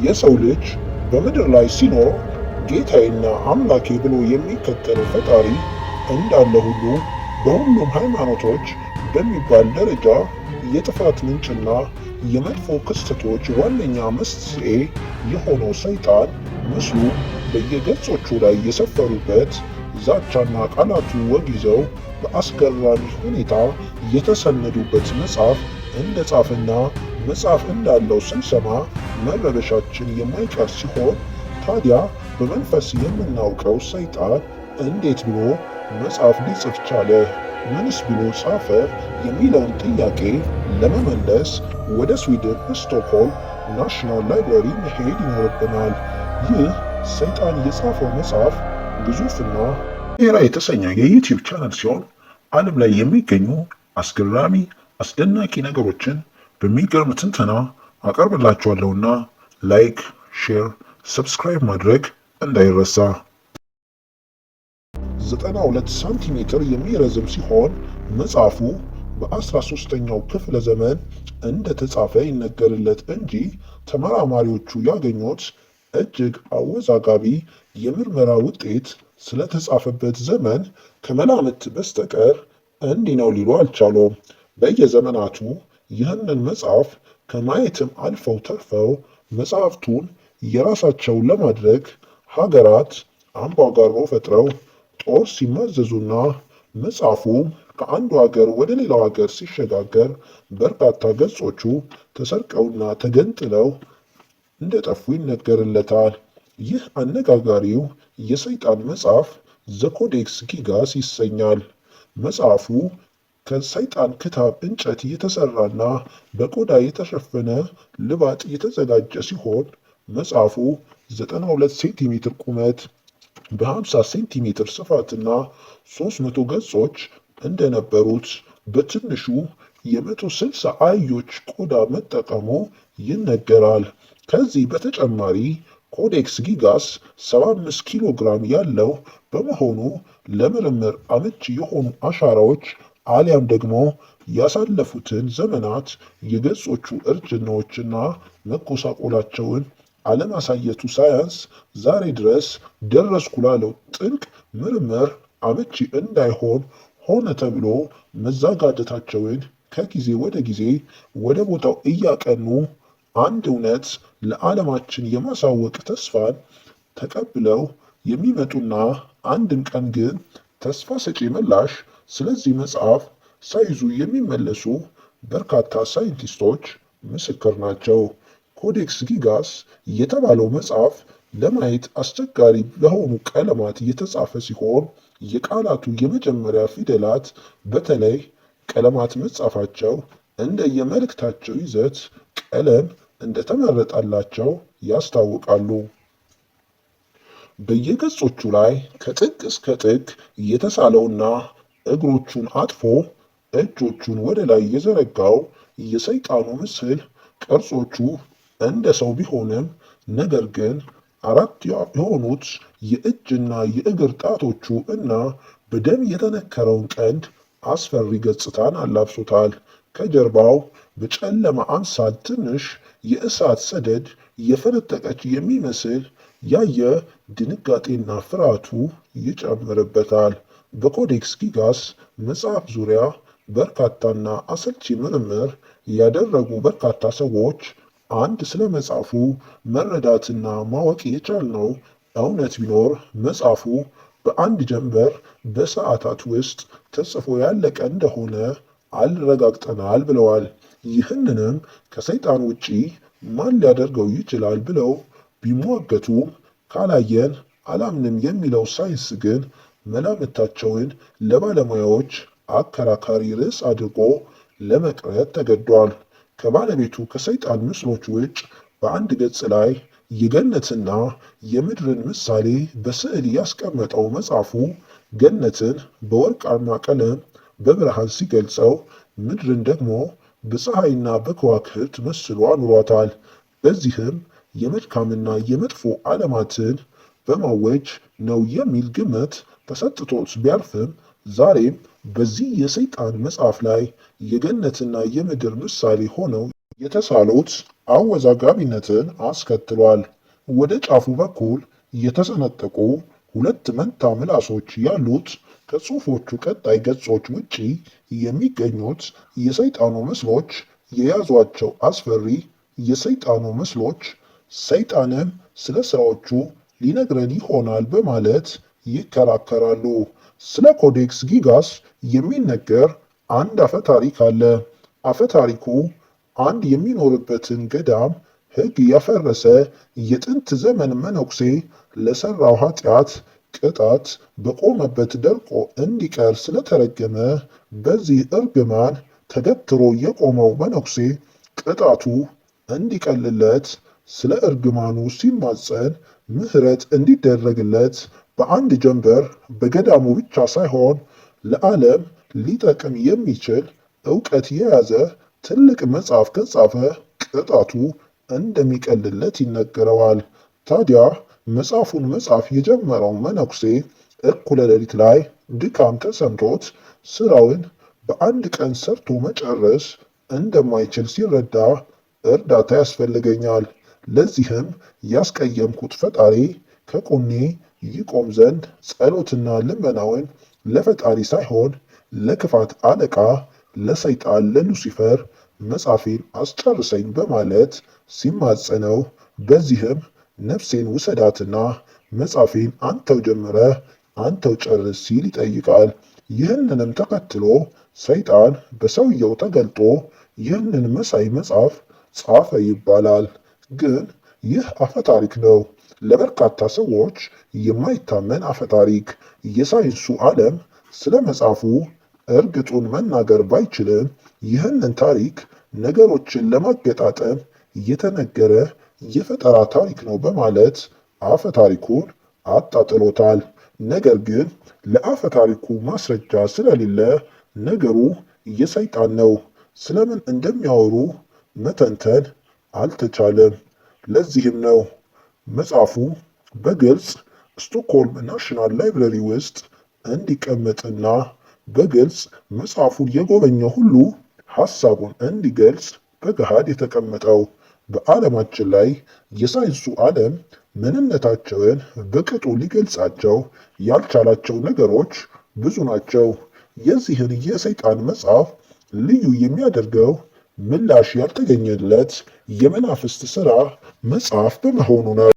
የሰው ልጅ በምድር ላይ ሲኖር ጌታዬና አምላኬ ብሎ የሚከተለው ፈጣሪ እንዳለ ሁሉ በሁሉም ሃይማኖቶች በሚባል ደረጃ የጥፋት ምንጭና የመጥፎ ክስተቶች ዋነኛ መንስኤ የሆነው ሰይጣን ምስሉ በየገጾቹ ላይ የሰፈሩበት ዛቻና ቃላቱ ወግ ይዘው በአስገራሚ ሁኔታ የተሰነዱበት መጽሐፍ እንደጻፈና መጽሐፍ እንዳለው ስንሰማ መረበሻችን የማይቀር ሲሆን፣ ታዲያ በመንፈስ የምናውቀው ሰይጣን እንዴት ብሎ መጽሐፍ ሊጽፍ ቻለ? ምንስ ብሎ ጻፈ? የሚለውን ጥያቄ ለመመለስ ወደ ስዊድን ስቶክሆልም ናሽናል ላይብረሪ መሄድ ይኖርብናል። ይህ ሰይጣን የጻፈው መጽሐፍ ግዙፍና ሴራ የተሰኘ የዩቲዩብ ቻናል ሲሆን ዓለም ላይ የሚገኙ አስገራሚ አስደናቂ ነገሮችን በሚገርም ትንተና አቀርብላችኋለሁና ላይክ፣ ሼር፣ ሰብስክራይብ ማድረግ እንዳይረሳ። 92 ሳንቲሜትር የሚረዝም ሲሆን መጽሐፉ በ13ኛው ክፍለ ዘመን እንደተጻፈ ይነገርለት እንጂ ተመራማሪዎቹ ያገኙት እጅግ አወዛጋቢ የምርመራ ውጤት ስለተጻፈበት ዘመን ከመላምት በስተቀር እንዲህ ነው ሊሉ አልቻሉም። በየዘመናቱ ይህንን መጽሐፍ ከማየትም አልፈው ተርፈው መጽሐፍቱን የራሳቸው ለማድረግ ሀገራት አምባጓሮ ፈጥረው ጦር ሲማዘዙና መጽሐፉም ከአንዱ ሀገር ወደ ሌላው ሀገር ሲሸጋገር በርካታ ገጾቹ ተሰርቀውና ተገንጥለው እንደጠፉ ይነገርለታል። ይህ አነጋጋሪው የሰይጣን መጽሐፍ ዘኮዴክስ ጊጋስ ይሰኛል። መጽሐፉ ከሰይጣን ክታብ እንጨት የተሰራና በቆዳ የተሸፈነ ልባጥ የተዘጋጀ ሲሆን መጽሐፉ 92 ሴንቲሜትር ቁመት በ50 ሴንቲሜትር ስፋትና 300 ገጾች እንደነበሩት በትንሹ የ160 አህዮች ቆዳ መጠቀሙ ይነገራል። ከዚህ በተጨማሪ ኮዴክስ ጊጋስ 75 ኪሎ ግራም ያለው በመሆኑ ለምርምር አመቺ የሆኑ አሻራዎች አሊያም ደግሞ ያሳለፉትን ዘመናት የገጾቹ እርጅናዎችና መጎሳቆላቸውን አለማሳየቱ ሳያንስ ዛሬ ድረስ ደረስኩ ላለው ጥልቅ ምርምር አመቺ እንዳይሆን ሆነ ተብሎ መዘጋጀታቸውን ከጊዜ ወደ ጊዜ ወደ ቦታው እያቀኑ አንድ እውነት ለዓለማችን የማሳወቅ ተስፋን ተቀብለው የሚመጡና አንድም ቀን ግን ተስፋ ሰጪ ምላሽ ስለዚህ መጽሐፍ ሳይዙ የሚመለሱ በርካታ ሳይንቲስቶች ምስክር ናቸው። ኮዴክስ ጊጋስ የተባለው መጽሐፍ ለማየት አስቸጋሪ በሆኑ ቀለማት የተጻፈ ሲሆን የቃላቱ የመጀመሪያ ፊደላት በተለይ ቀለማት መጻፋቸው እንደየመልእክታቸው ይዘት ቀለም እንደተመረጠላቸው ያስታውቃሉ። በየገጾቹ ላይ ከጥግ እስከ ጥግ የተሳለውና እግሮቹን አጥፎ እጆቹን ወደ ላይ የዘረጋው የሰይጣኑ ምስል ቅርጾቹ እንደ ሰው ቢሆንም ነገር ግን አራት የሆኑት የእጅና የእግር ጣቶቹ እና በደም የተነከረውን ቀንድ አስፈሪ ገጽታን አላብሶታል። ከጀርባው በጨለማ አምሳል ትንሽ የእሳት ሰደድ የፈነጠቀች የሚመስል ያየ ድንጋጤና ፍርሃቱ ይጨምርበታል። በኮዴክስ ጊጋስ መጽሐፍ ዙሪያ በርካታና አሰልቺ ምርምር ያደረጉ በርካታ ሰዎች አንድ ስለ መጽሐፉ መረዳትና ማወቅ የቻልነው እውነት ቢኖር መጽሐፉ በአንድ ጀንበር በሰዓታት ውስጥ ተጽፎ ያለቀ እንደሆነ አረጋግጠናል ብለዋል። ይህንንም ከሰይጣን ውጪ ማን ሊያደርገው ይችላል ብለው ቢሟገቱም ካላየን አላምንም የሚለው ሳይንስ ግን መላምታቸውን ለባለሙያዎች አከራካሪ ርዕስ አድርጎ ለመቅረት ተገዷል። ከባለቤቱ ከሰይጣን ምስሎች ውጭ በአንድ ገጽ ላይ የገነትና የምድርን ምሳሌ በስዕል ያስቀመጠው መጽሐፉ ገነትን በወርቃማ ቀለም በብርሃን ሲገልጸው፣ ምድርን ደግሞ በፀሐይና በከዋክብት መስሎ አኑሯታል። በዚህም የመልካምና የመጥፎ ዓለማትን በማወጅ ነው የሚል ግምት ተሰጥቶት ቢያልፍም ዛሬም በዚህ የሰይጣን መጽሐፍ ላይ የገነትና የምድር ምሳሌ ሆነው የተሳሉት አወዛጋቢነትን አስከትሏል። ወደ ጫፉ በኩል የተሰነጠቁ ሁለት መንታ ምላሶች ያሉት ከጽሑፎቹ ቀጣይ ገጾች ውጪ የሚገኙት የሰይጣኑ ምስሎች የያዟቸው አስፈሪ የሰይጣኑ ምስሎች ሰይጣንም ስለ ስራዎቹ ሊነግረን ይሆናል በማለት ይከራከራሉ። ስለ ኮዴክስ ጊጋስ የሚነገር አንድ አፈ ታሪክ አለ። አፈ ታሪኩ አንድ የሚኖርበትን ገዳም ሕግ ያፈረሰ የጥንት ዘመን መነኩሴ ለሰራው ኃጢአት ቅጣት በቆመበት ደርቆ እንዲቀር ስለተረገመ በዚህ እርግማን ተገትሮ የቆመው መነኩሴ ቅጣቱ እንዲቀልለት ስለ እርግማኑ ሲማጸን ምሕረት እንዲደረግለት በአንድ ጀንበር በገዳሙ ብቻ ሳይሆን ለዓለም ሊጠቅም የሚችል ዕውቀት የያዘ ትልቅ መጽሐፍ ከጻፈ ቅጣቱ እንደሚቀልለት ይነገረዋል። ታዲያ መጽሐፉን መጻፍ የጀመረው መነኩሴ እኩለ ሌሊት ላይ ድካም ተሰምቶት ስራውን በአንድ ቀን ሰርቶ መጨረስ እንደማይችል ሲረዳ እርዳታ ያስፈልገኛል፣ ለዚህም ያስቀየምኩት ፈጣሪ ከጎኔ ይቆም ዘንድ ጸሎትና ልመናውን ለፈጣሪ ሳይሆን ለክፋት አለቃ ለሰይጣን ለሉሲፈር መጻፌን አስጨርሰኝ በማለት ሲማጸነው፣ በዚህም ነፍሴን ውሰዳትና መጻፌን አንተው ጀምረህ አንተው ጨርስ ሲል ይጠይቃል። ይህንንም ተከትሎ ሰይጣን በሰውየው ተገልጦ ይህንን መሳይ መጽሐፍ ጻፈ ይባላል። ግን ይህ አፈታሪክ ነው። ለበርካታ ሰዎች የማይታመን አፈታሪክ። የሳይንሱ ዓለም ስለ መጽሐፉ እርግጡን መናገር ባይችልም ይህንን ታሪክ ነገሮችን ለማገጣጠም የተነገረ የፈጠራ ታሪክ ነው በማለት አፈ ታሪኩን አጣጥሎታል። ነገር ግን ለአፈ ታሪኩ ማስረጃ ስለሌለ ነገሩ የሰይጣን ነው፣ ስለምን እንደሚያወሩ መተንተን አልተቻለም። ለዚህም ነው መጽሐፉ በግልጽ ስቶክሆልም ናሽናል ላይብረሪ ውስጥ እንዲቀመጥና በግልጽ መጽሐፉን የጎበኘ ሁሉ ሐሳቡን እንዲገልጽ በገሃድ የተቀመጠው። በዓለማችን ላይ የሳይንሱ ዓለም ምንነታቸውን በቅጡ ሊገልጻቸው ያልቻላቸው ነገሮች ብዙ ናቸው። የዚህን የሰይጣን መጽሐፍ ልዩ የሚያደርገው ምላሽ ያልተገኘለት የመናፍስት ሥራ መጽሐፍ በመሆኑ ነው።